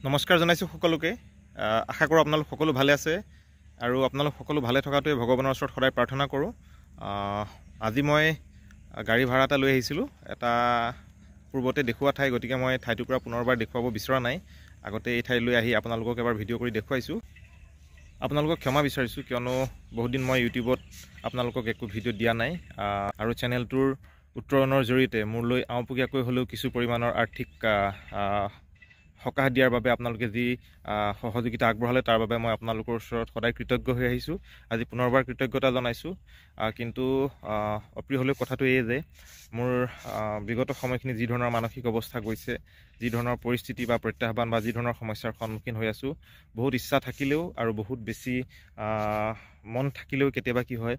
নমস্কাৰ জনাইছোঁ সকলোকে। আশা কৰোঁ আপোনালোক সকলো ভালে আছে আৰু আপোনালোক সকলো ভালে থকাটোৱে ভগৱানৰ ওচৰত সদায় প্ৰাৰ্থনা কৰোঁ। আজি মই গাড়ী ভাড়া এটা লৈ আহিছিলোঁ এটা পূৰ্বতে দেখুওৱা ঠাই, গতিকে মই ঠাইটুকুৰা পুনৰবাৰ দেখুৱাব বিচৰা নাই। আগতে এই ঠাইলৈ আহি আপোনালোকক এবাৰ ভিডিঅ' কৰি দেখুৱাইছোঁ। আপোনালোকক ক্ষমা বিচাৰিছোঁ, কিয়নো বহুত দিন মই ইউটিউবত আপোনালোকক একো ভিডিঅ' দিয়া নাই আৰু চেনেলটোৰ উত্তৰণৰ জৰিয়তে মোৰলৈ আওপকীয়াকৈ হ'লেও কিছু পৰিমাণৰ আৰ্থিক সকাহ দিয়াৰ বাবে আপোনালোকে যি সহযোগিতা আগবঢ়ালে তাৰ বাবে মই আপোনালোকৰ ওচৰত সদায় কৃতজ্ঞ হৈ আহিছোঁ। আজি পুনৰবাৰ কৃতজ্ঞতা জনাইছোঁ। কিন্তু অপ্ৰিয় হ'লেও কথাটো এই যে মোৰ বিগত সময়খিনি যি ধৰণৰ মানসিক অৱস্থা গৈছে, যি ধৰণৰ পৰিস্থিতি বা প্ৰত্যাহ্বান বা যি ধৰণৰ সমস্যাৰ সন্মুখীন হৈ আছোঁ, বহুত ইচ্ছা থাকিলেও আৰু বহুত বেছি মন থাকিলেও কেতিয়াবা কি হয়,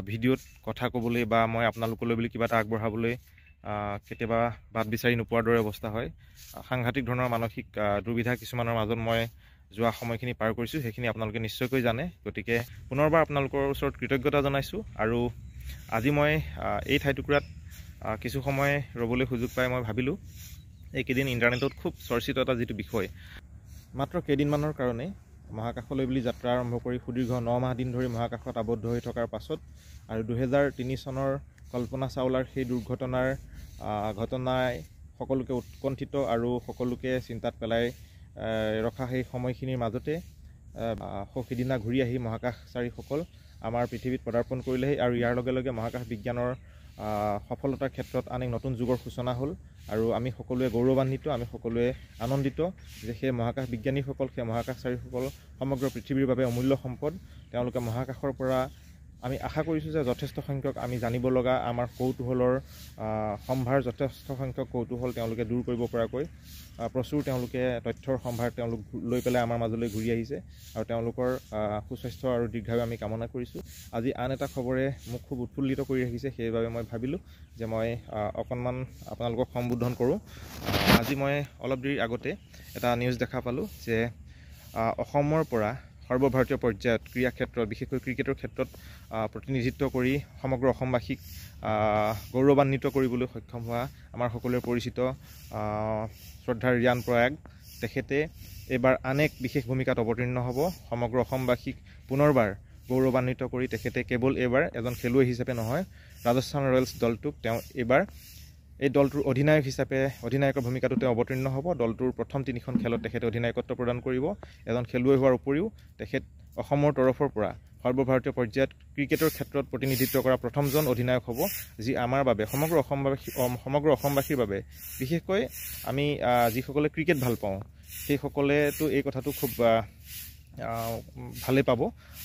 ভিডিঅ'ত কথা ক'বলৈ বা মই আপোনালোকলৈ বুলি কিবা এটা আগবঢ়াবলৈ কেতিয়াবা বাট বিচাৰি নোপোৱাৰ দৰে অৱস্থা হয়। সাংঘাতিক ধৰণৰ মানসিক দুৰ্বিধা কিছুমানৰ মাজত মই যোৱা সময়খিনি পাৰ কৰিছোঁ, সেইখিনি আপোনালোকে নিশ্চয়কৈ জানে। গতিকে পুনৰবাৰ আপোনালোকৰ ওচৰত কৃতজ্ঞতা জনাইছোঁ। আৰু আজি মই এই ঠাইটুকুৰাত কিছু সময় ৰ'বলৈ সুযোগ পাই মই ভাবিলোঁ এইকেইদিন ইণ্টাৰনেটত খুব চৰ্চিত এটা যিটো বিষয়, মাত্ৰ কেইদিনমানৰ কাৰণে মহাকাশলৈ বুলি যাত্ৰা আৰম্ভ কৰি সুদীৰ্ঘ 9 মাহ দিন ধৰি মহাকাশত আবদ্ধ হৈ থকাৰ পাছত আৰু 2003 চনৰ কল্পনা চাওলাৰ সেই দুৰ্ঘটনাৰ ঘটনাই সকলোকে উৎকণ্ঠিত আৰু সকলোকে চিন্তাত পেলাই ৰখা সেই সময়খিনিৰ মাজতে সিদিনা ঘূৰি আহি মহাকাশচাৰীসকল আমাৰ পৃথিৱীত পদাৰ্পণ কৰিলেহি আৰু ইয়াৰ লগে লগে মহাকাশ বিজ্ঞানৰ সফলতাৰ ক্ষেত্ৰত আন এক নতুন যুগৰ সূচনা হ'ল। আৰু আমি সকলোৱে গৌৰৱান্বিত, আমি সকলোৱে আনন্দিত যে সেই মহাকাশ বিজ্ঞানীসকল, সেই মহাকাশচাৰীসকল সমগ্ৰ পৃথিৱীৰ বাবে অমূল্য সম্পদ। তেওঁলোকে মহাকাশৰ পৰা আমি আশা কৰিছোঁ যে যথেষ্ট সংখ্যক আমি জানিব লগা আমাৰ কৌতূহলৰ সম্ভাৰ, যথেষ্ট সংখ্যক কৌতূহল তেওঁলোকে দূৰ কৰিব পৰাকৈ প্ৰচুৰ তেওঁলোকে তথ্যৰ সম্ভাৰ তেওঁলোক লৈ পেলাই আমাৰ মাজলৈ ঘূৰি আহিছে আৰু তেওঁলোকৰ সুস্বাস্থ্য আৰু দীৰ্ঘায়ু আমি কামনা কৰিছোঁ। আজি আন এটা খবৰে মোক খুব উৎফুল্লিত কৰি ৰাখিছে, সেইবাবে মই ভাবিলোঁ যে মই অকণমান আপোনালোকক সম্বোধন কৰোঁ। আজি মই অলপ দেৰি আগতে এটা নিউজ দেখা পালোঁ যে অসমৰ পৰা সৰ্বভাৰতীয় পৰ্যায়ত ক্ৰীড়া ক্ষেত্ৰত, বিশেষকৈ ক্ৰিকেটৰ ক্ষেত্ৰত প্ৰতিনিধিত্ব কৰি সমগ্ৰ অসমবাসীক গৌৰৱান্বিত কৰিবলৈ সক্ষম হোৱা আমাৰ সকলোৰে পৰিচিত শ্ৰদ্ধাৰ ৰিয়ান পৰাগ, তেখেতে এইবাৰ আন এক বিশেষ ভূমিকাত অৱতীৰ্ণ হ'ব। সমগ্ৰ অসমবাসীক পুনৰবাৰ গৌৰৱান্বিত কৰি তেখেতে কেৱল এইবাৰ এজন খেলুৱৈ হিচাপে নহয়, ৰাজস্থান ৰয়েলছ দলটোক তেওঁ এইবাৰ এই দলটোৰ অধিনায়ক হিচাপে, অধিনায়কৰ ভূমিকাটো তেওঁ অৱতীৰ্ণ হ'ব। দলটোৰ প্ৰথম 3খন খেলত তেখেতে অধিনায়কত্ব প্ৰদান কৰিব। এজন খেলুৱৈ হোৱাৰ উপৰিও তেখেত অসমৰ তৰফৰ পৰা সৰ্বভাৰতীয় পৰ্যায়ত ক্ৰিকেটৰ ক্ষেত্ৰত প্ৰতিনিধিত্ব কৰা প্ৰথমজন অধিনায়ক হ'ব, যি আমাৰ বাবে সমগ্ৰ অসমবাসীৰ বাবে, বিশেষকৈ আমি যিসকলে ক্ৰিকেট ভাল পাওঁ সেইসকলেতো এই কথাটো খুব ভালেই পাব।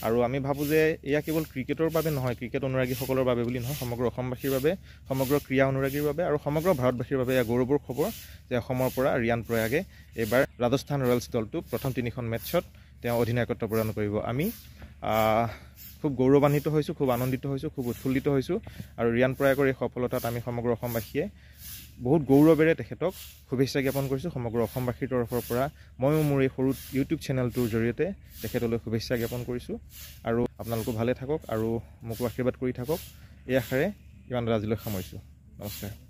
আৰু আমি ভাবোঁ যে এয়া কেৱল ক্ৰিকেটৰ বাবে নহয়, ক্ৰিকেট অনুৰাগীসকলৰ বাবে বুলি নহয়, সমগ্ৰ অসমবাসীৰ বাবে, সমগ্ৰ ক্ৰীড়া অনুৰাগীৰ বাবে আৰু সমগ্ৰ ভাৰতবাসীৰ বাবে এয়া গৌৰৱৰ খবৰ যে অসমৰ পৰা ৰিয়ান পৰাগে এইবাৰ ৰাজস্থান ৰয়েলছ দলটোক প্ৰথম 3খন মেটছত তেওঁ অধিনায়কত্ব প্ৰদান কৰিব। আমি খুব গৌৰৱান্বিত হৈছোঁ, খুব আনন্দিত হৈছোঁ, খুব উৎফুল্লিত হৈছোঁ। আৰু ৰিয়ান পৰাগৰ এই সফলতাত আমি সমগ্ৰ অসমবাসীয়ে বহুত গৌৰৱেৰে তেখেতক শুভেচ্ছা জ্ঞাপন কৰিছোঁ। সমগ্ৰ অসমবাসীৰ তৰফৰ পৰা ময়ো মোৰ এই সৰু ইউটিউব চেনেলটোৰ জৰিয়তে তেখেতলৈ শুভেচ্ছা জ্ঞাপন কৰিছোঁ। আৰু আপোনালোকো ভালে থাকক আৰু মোকো আশীৰ্বাদ কৰি থাকক, এই আশাৰে ইমান আজিলৈ সামৰিছোঁ। নমস্কাৰ।